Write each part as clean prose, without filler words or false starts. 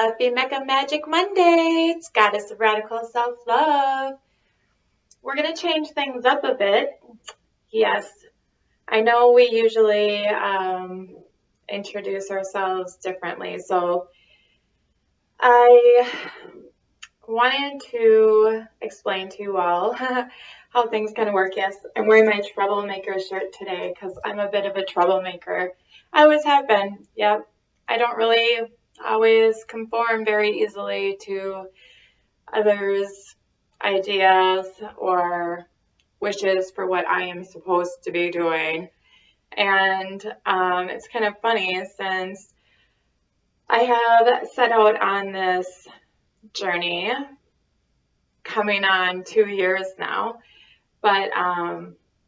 Happy Mecca Magic Monday! It's Goddess of Radical Self-Love. We're going to change things up a bit. Yes, I know we usually introduce ourselves differently, so I wanted to explain to you all how things kind of work. Yes, I'm wearing my troublemaker shirt today because I'm a bit of a troublemaker. I always have been. Yep. I don't really always conform very easily to others' ideas or wishes for what I am supposed to be doing. And it's kind of funny since I have set out on this journey coming on 2 years now, but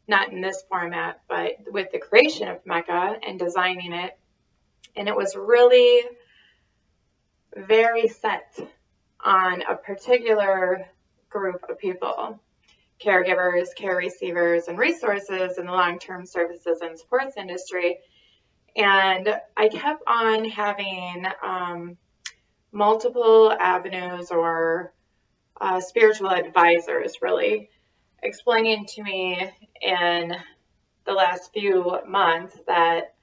not in this format, but with the creation of Mecca and designing it. And it was really very set on a particular group of people: caregivers, care receivers, and resources in the long-term services and supports industry. And I kept on having multiple avenues or spiritual advisors really explaining to me in the last few months that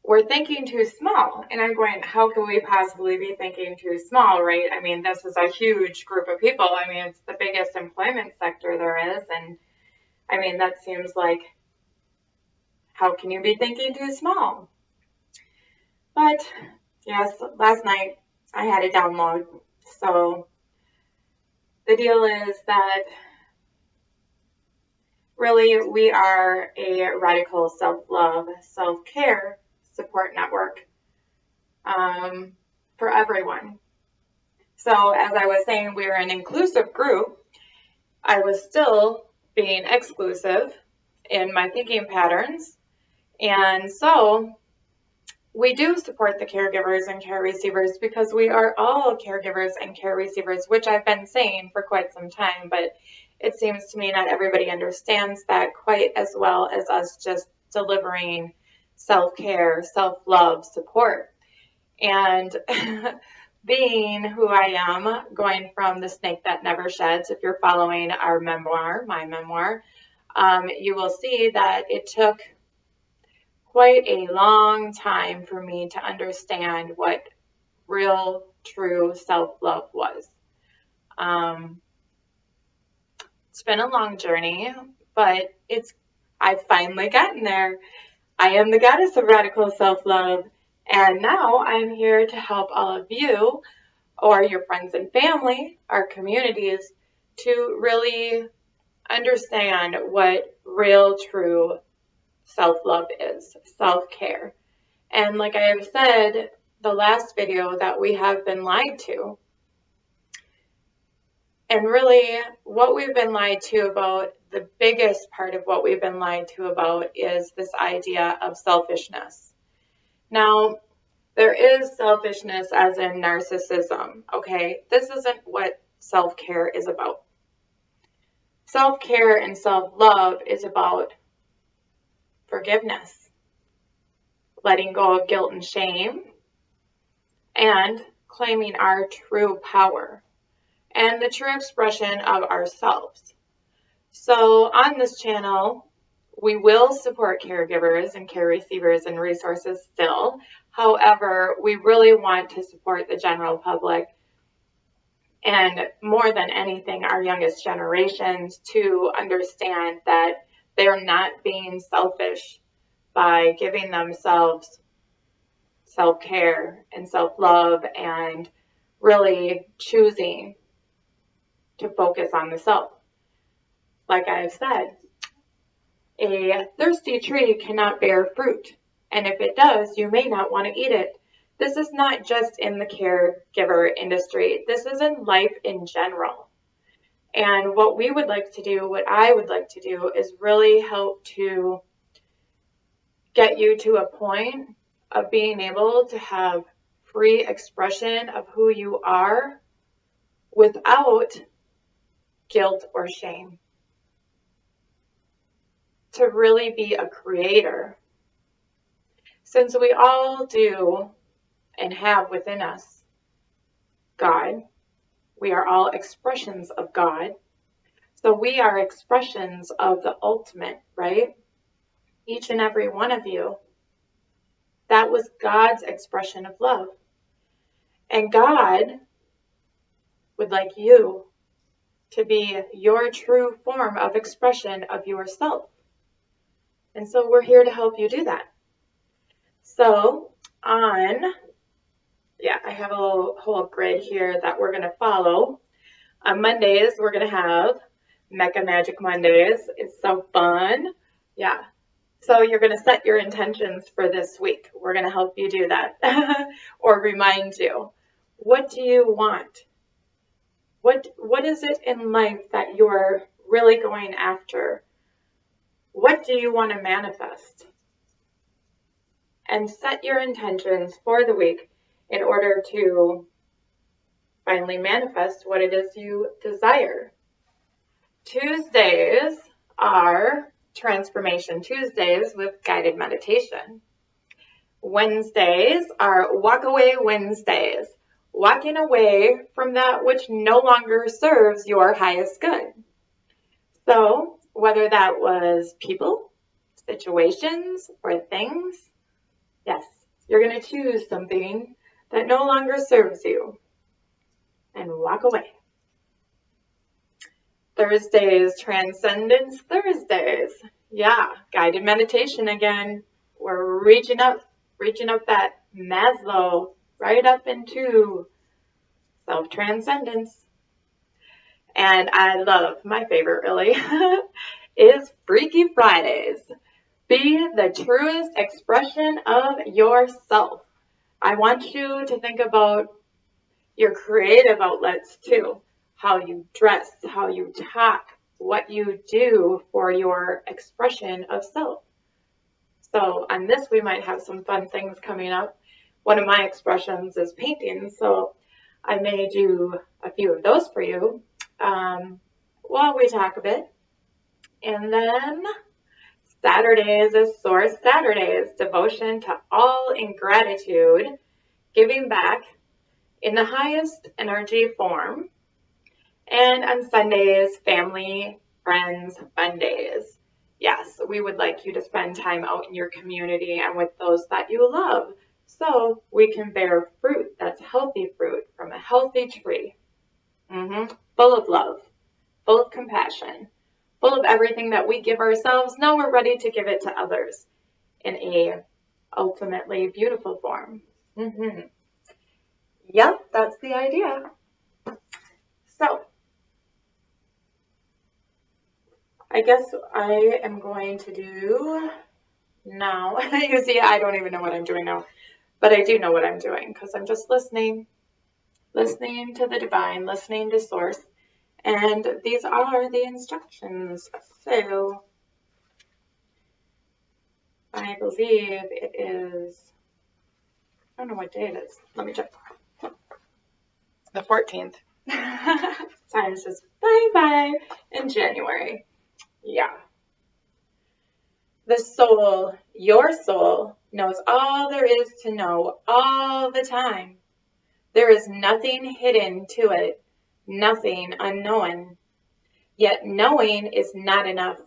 we're thinking too small. And I'm going, how can we possibly be thinking too small, right? I mean, this is a huge group of people. I mean, it's the biggest employment sector there is. And I mean, that seems like, how can you be thinking too small? But yes, last night I had a download. So the deal is that really we are a radical self-love, self-care support network for everyone. So as I was saying, we're an inclusive group. I was still being exclusive in my thinking patterns. And so we do support the caregivers and care receivers because we are all caregivers and care receivers, which I've been saying for quite some time, but it seems to me not everybody understands that quite as well as us just delivering self-care, self-love support. And being who I am, going from the snake that never sheds, if you're following our memoir, my memoir, you will see that it took quite a long time for me to understand what real, true self-love was. It's been a long journey, but I've finally gotten there. I am the goddess of radical self-love, and now I'm here to help all of you, or your friends and family, our communities, to really understand what real, true self-love is, self-care. And like I have said, the last video, that we have been lied to. And really, what we've been lied to about, the biggest part of what we've been lied to about is this idea of selfishness. Now, there is selfishness as in narcissism, okay? This isn't what self-care is about. Self-care and self-love is about forgiveness, letting go of guilt and shame, and claiming our true power and the true expression of ourselves. So on this channel, we will support caregivers and care receivers and resources still. However, we really want to support the general public, and more than anything, our youngest generations, to understand that they're not being selfish by giving themselves self-care and self-love and really choosing to focus on the self. Like I've said, a thirsty tree cannot bear fruit, and if it does, you may not want to eat it. This is not just in the caregiver industry. This is in life in general. And what we would like to do, what I would like to do, is really help to get you to a point of being able to have free expression of who you are without guilt or shame. To really be a creator. Since we all do and have within us God. We are all expressions of God. So we are expressions of the ultimate, right? Each and every one of you. That was God's expression of love. And God would like you to be your true form of expression of yourself. And so we're here to help you do that. So I have a whole grid here that we're going to follow. On Mondays, we're going to have Mecha Magic Mondays. It's so fun. Yeah. So you're going to set your intentions for this week. We're going to help you do that or remind you. What do you want? What is it in life that you're really going after? What do you want to manifest? And set your intentions for the week in order to finally manifest what it is you desire. Tuesdays are Transformation Tuesdays with guided meditation. Wednesdays are Walk Away Wednesdays, walking away from that which no longer serves your highest good. So whether that was people, situations, or things, yes, you're going to choose something that no longer serves you and walk away. Thursdays, Transcendence Thursdays. Yeah, guided meditation again. We're reaching up that Maslow right up into self-transcendence. And I love, my favorite really, is Freaky Fridays. Be the truest expression of yourself. I want you to think about your creative outlets too. How you dress, how you talk, what you do for your expression of self. So on this, we might have some fun things coming up. One of my expressions is painting, so I may do a few of those for you while we talk a bit. And then Saturdays is Source Saturdays, devotion to all in gratitude, giving back in the highest energy form. And on Sundays, family, friends, fun days. Yes, we would like you to spend time out in your community and with those that you love so we can bear fruit that's healthy fruit from a healthy tree. Full of love, full of compassion, full of everything that we give ourselves. Now we're ready to give it to others in a ultimately beautiful form. Yep, that's the idea. So, I guess I am going to do now. You see, I don't even know what I'm doing now, but I do know what I'm doing because I'm just listening to the divine, listening to source, and these are the instructions. So, I believe it is, I don't know what day it is. Let me check. The 14th. Time's just bye-bye in January. Yeah. The soul, your soul, knows all there is to know all the time. There is nothing hidden to it, nothing unknown. Yet knowing is not enough.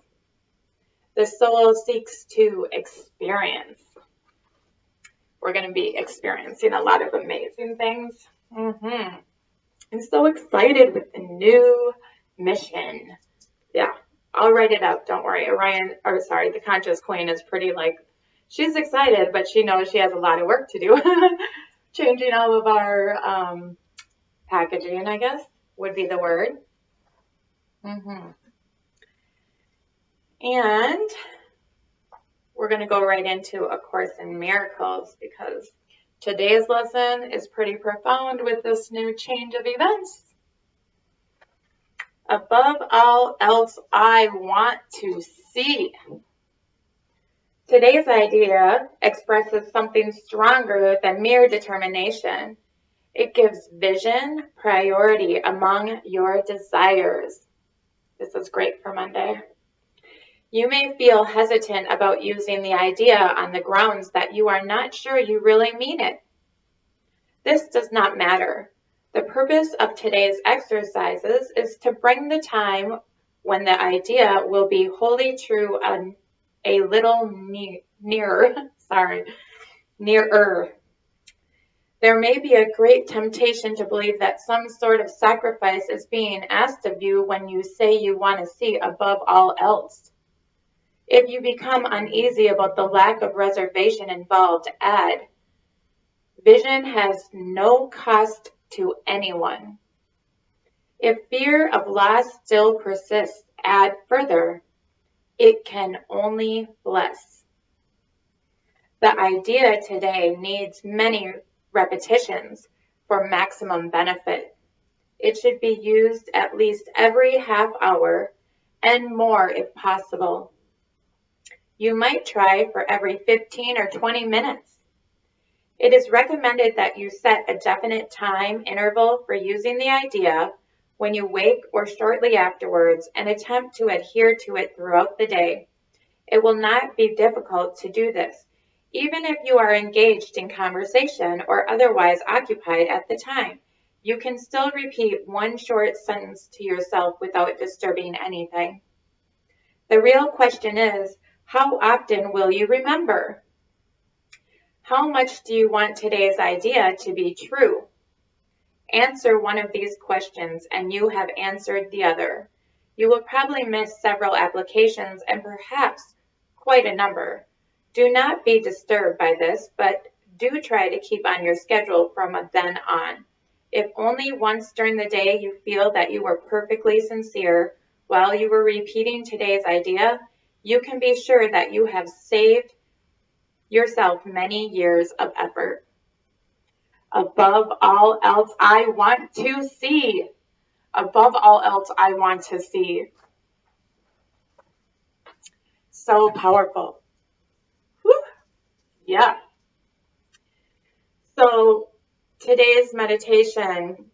The soul seeks to experience. We're going to be experiencing a lot of amazing things. I'm so excited with the new mission. Yeah. I'll write it up. Don't worry. The Conscious Queen is pretty she's excited, but she knows she has a lot of work to do. Changing all of our packaging, I guess, would be the word. And we're going to go right into A Course in Miracles because today's lesson is pretty profound with this new change of events. Above all else, I want to see. Today's idea expresses something stronger than mere determination. It gives vision, priority among your desires. This is great for Monday. You may feel hesitant about using the idea on the grounds that you are not sure you really mean it. This does not matter. The purpose of today's exercises is to bring the time when the idea will be wholly true a little nearer. Nearer. There may be a great temptation to believe that some sort of sacrifice is being asked of you when you say you want to see above all else. If you become uneasy about the lack of reservation involved, add, vision has no cost to anyone. If fear of loss still persists, add further, it can only bless. The idea today needs many repetitions for maximum benefit. It should be used at least every half hour and more if possible. You might try for every 15 or 20 minutes. It is recommended that you set a definite time interval for using the idea when you wake or shortly afterwards and attempt to adhere to it throughout the day. It will not be difficult to do this, even if you are engaged in conversation or otherwise occupied at the time. You can still repeat one short sentence to yourself without disturbing anything. The real question is, how often will you remember? How much do you want today's idea to be true? Answer one of these questions and you have answered the other. You will probably miss several applications and perhaps quite a number. Do not be disturbed by this, but do try to keep on your schedule from then on. If only once during the day you feel that you were perfectly sincere while you were repeating today's idea, you can be sure that you have saved yourself many years of effort. Above all else, I want to see. Above all else, I want to see. So powerful. Whew. Yeah. So today's meditation,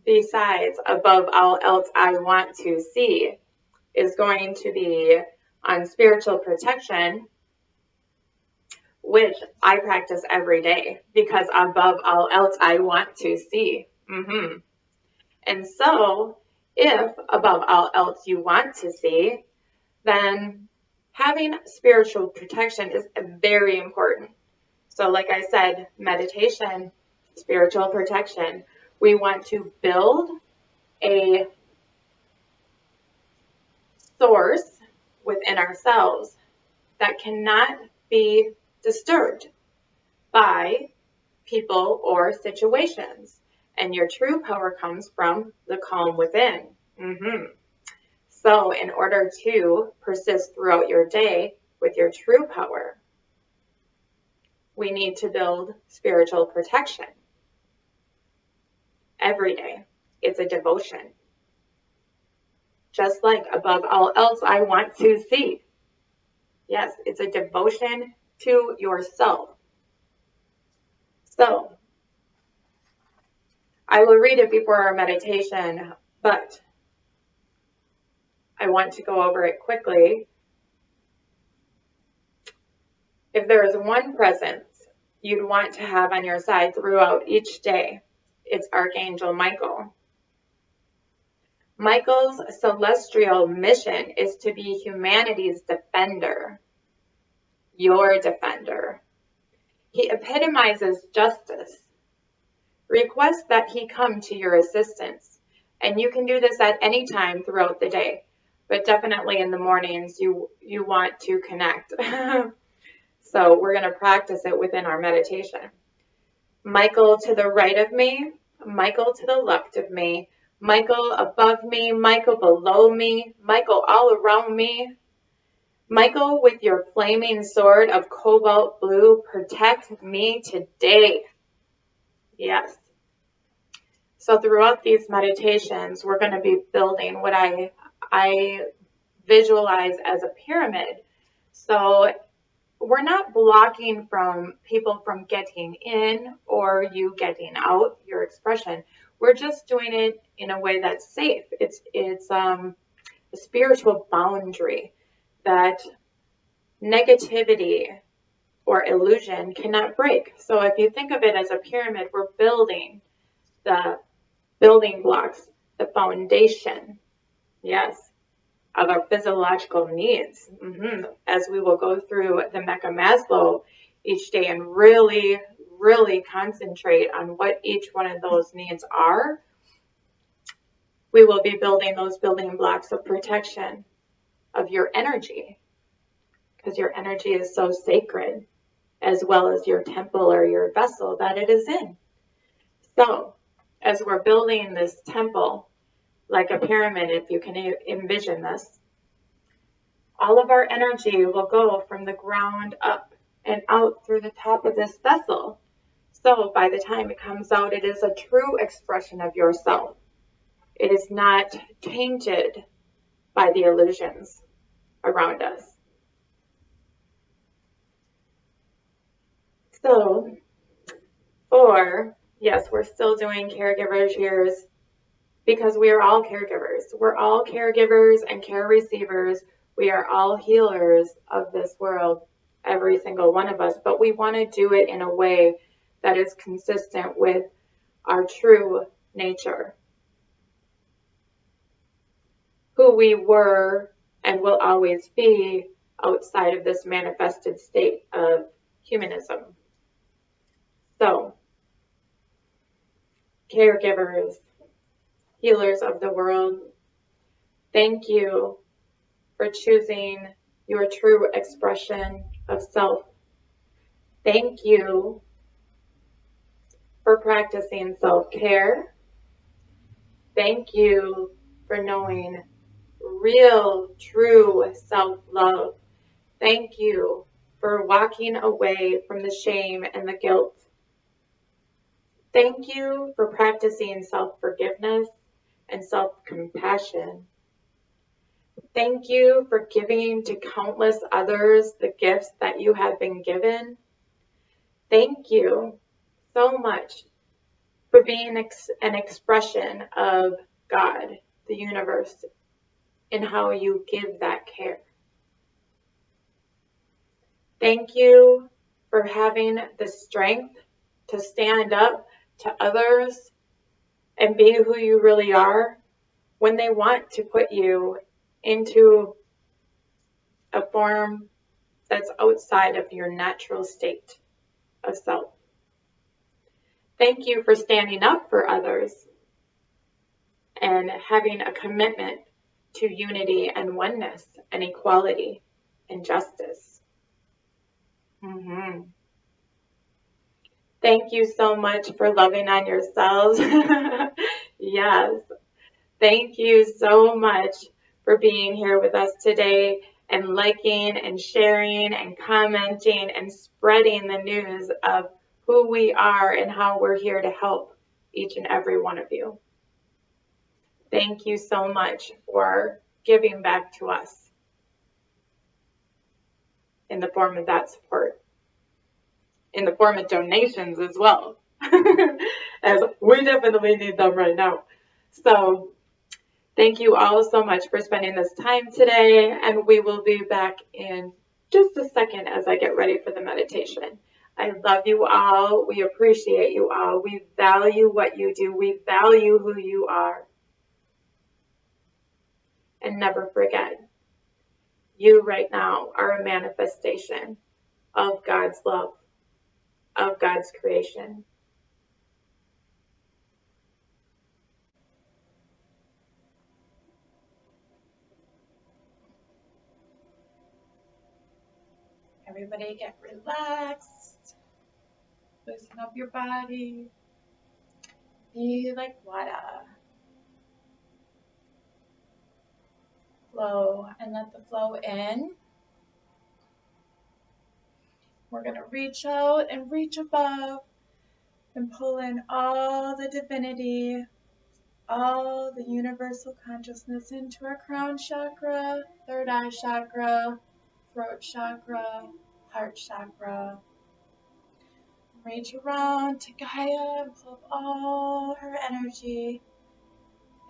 besides above all else I want to see, is going to be on spiritual protection, which I practice every day because above all else I want to see. And so if above all else you want to see, then having spiritual protection is very important. So like I said, meditation, spiritual protection. We want to build a source within ourselves that cannot be disturbed by people or situations. And your true power comes from the calm within. So in order to persist throughout your day with your true power, we need to build spiritual protection every day. It's a devotion. Just like above all else I want to see. Yes, it's a devotion to yourself. So, I will read it before our meditation, but I want to go over it quickly. If there is one presence you'd want to have on your side throughout each day, it's Archangel Michael. Michael's celestial mission is to be humanity's defender, your defender. He epitomizes justice. Request that he come to your assistance, and you can do this at any time throughout the day, but definitely in the mornings you want to connect. So we're going to practice it within our meditation. Michael to the right of me, Michael to the left of me, Michael above me, Michael below me, Michael all around me. Michael, with your flaming sword of cobalt blue, protect me today. Yes. So throughout these meditations, we're going to be building what I visualize as a pyramid. So we're not blocking from people from getting in or you getting out your expression. We're just doing it in a way that's safe. It's a spiritual boundary that negativity or illusion cannot break. So if you think of it as a pyramid, we're building the building blocks, the foundation, yes, of our physiological needs. As we will go through the Mecca Maslow each day and really, really concentrate on what each one of those needs are, we will be building those building blocks of protection of your energy, because your energy is so sacred, as well as your temple or your vessel that it is in. So, as we're building this temple, like a pyramid, if you can envision this, all of our energy will go from the ground up and out through the top of this vessel. So by the time it comes out, it is a true expression of yourself. It is not tainted by the illusions around us. So, yes, we're still doing caregivers years because we are all caregivers. We're all caregivers and care receivers. We are all healers of this world, every single one of us, but we want to do it in a way that is consistent with our true nature, who we were and will always be outside of this manifested state of humanism. So, caregivers, healers of the world, thank you for choosing your true expression of self. Thank you for practicing self-care. Thank you for knowing real, true self-love. Thank you for walking away from the shame and the guilt. Thank you for practicing self-forgiveness and self-compassion. Thank you for giving to countless others the gifts that you have been given. Thank you so much for being an expression of God, the universe, in how you give that care. Thank you for having the strength to stand up to others and be who you really are when they want to put you into a form that's outside of your natural state of self. Thank you for standing up for others and having a commitment to unity and oneness and equality and justice. Thank you so much for loving on yourselves. Yes. Thank you so much for being here with us today and liking and sharing and commenting and spreading the news of who we are and how we're here to help each and every one of you. Thank you so much for giving back to us in the form of that support, in the form of donations as well, as we definitely need them right now. So thank you all so much for spending this time today, and we will be back in just a second as I get ready for the meditation. I love you all. We appreciate you all. We value what you do. We value who you are. And never forget, you right now are a manifestation of God's love, of God's creation. Everybody get relaxed. Loosen up your body. Be like water. Flow and let the flow in. We're going to reach out and reach above and pull in all the divinity, all the universal consciousness into our crown chakra, third eye chakra, throat chakra, heart chakra. Reach around to Gaia and pull all her energy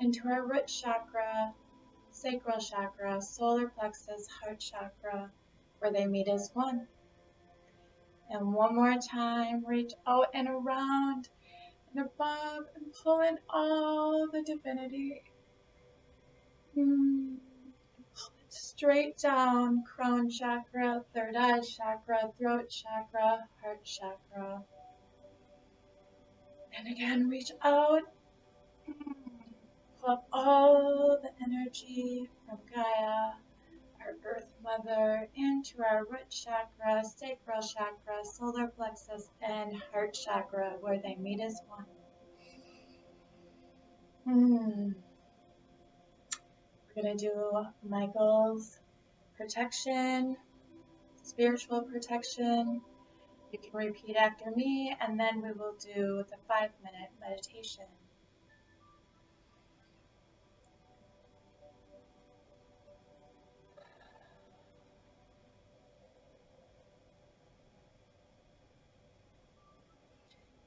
into our root chakra, sacral chakra, solar plexus, heart chakra, where they meet as one. And one more time, reach out and around and above, and pull in all the divinity. Pull it straight down, crown chakra, third eye chakra, throat chakra, heart chakra. And again, reach out. Pull up all the energy from Gaia, our Earth Mother, into our root chakra, sacral chakra, solar plexus, and heart chakra, where they meet as one. We're going to do Michael's protection, spiritual protection. You can repeat after me, and then we will do the 5-minute meditation.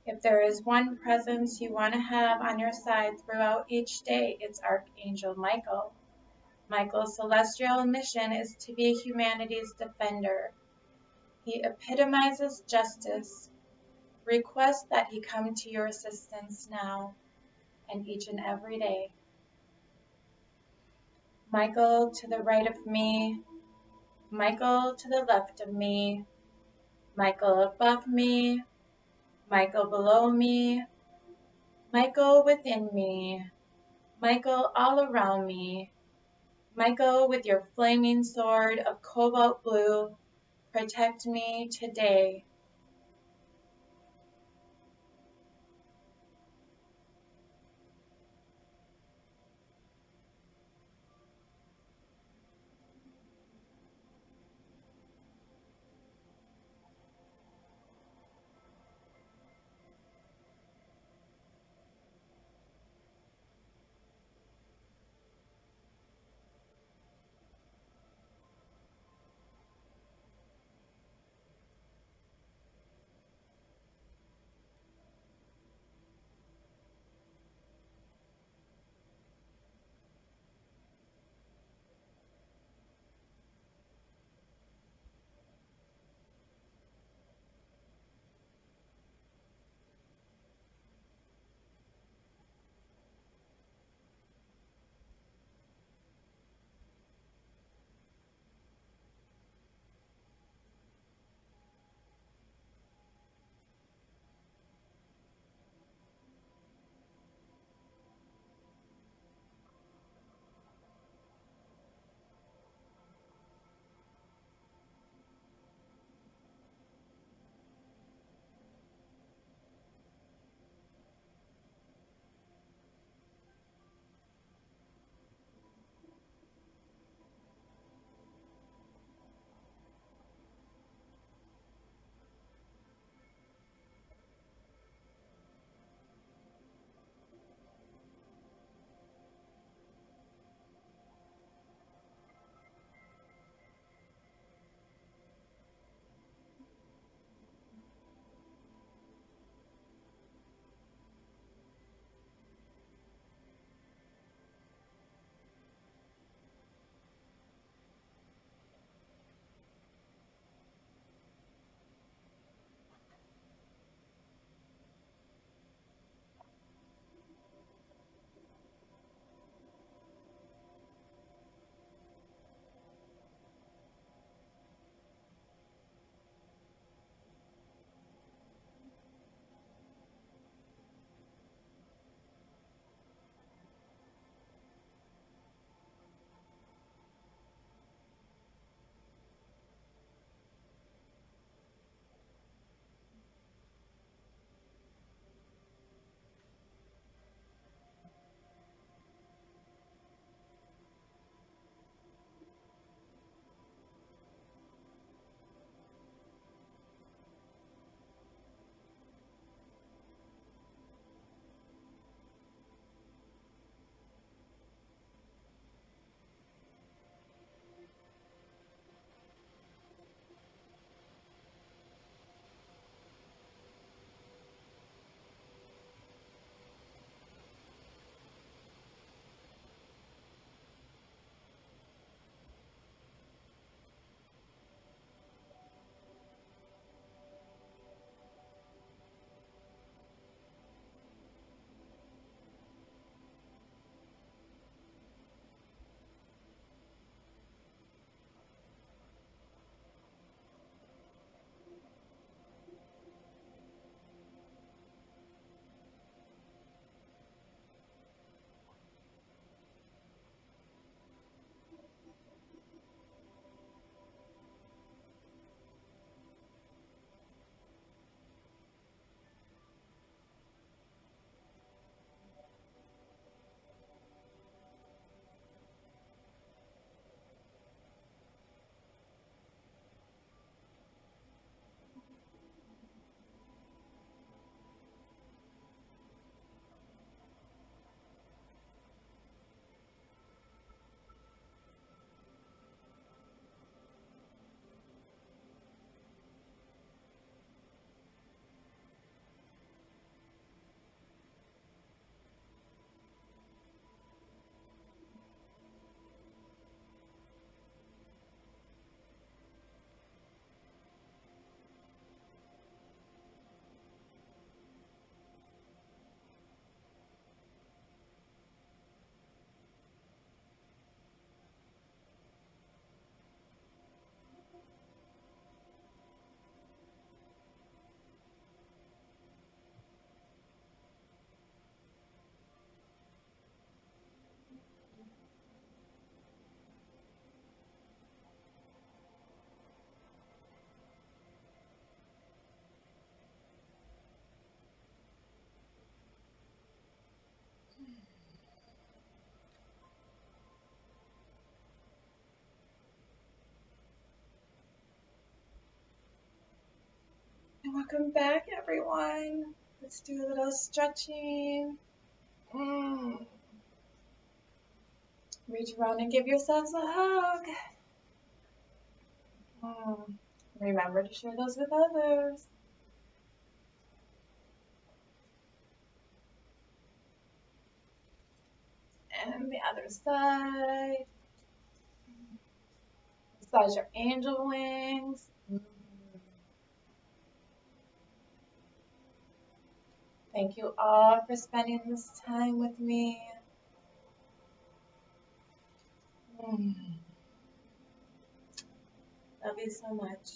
If there is one presence you want to have on your side throughout each day, it's Archangel Michael. Michael's celestial mission is to be humanity's defender. He epitomizes justice. Request that he come to your assistance now and each and every day. Michael to the right of me, Michael to the left of me, Michael above me, Michael below me, Michael within me, Michael all around me, Michael with your flaming sword of cobalt blue, protect me today. Welcome back, everyone. Let's do a little stretching. Reach around and give yourselves a hug. Remember to share those with others. And the other side. Massage your angel wings. Thank you all for spending this time with me. Love you so much.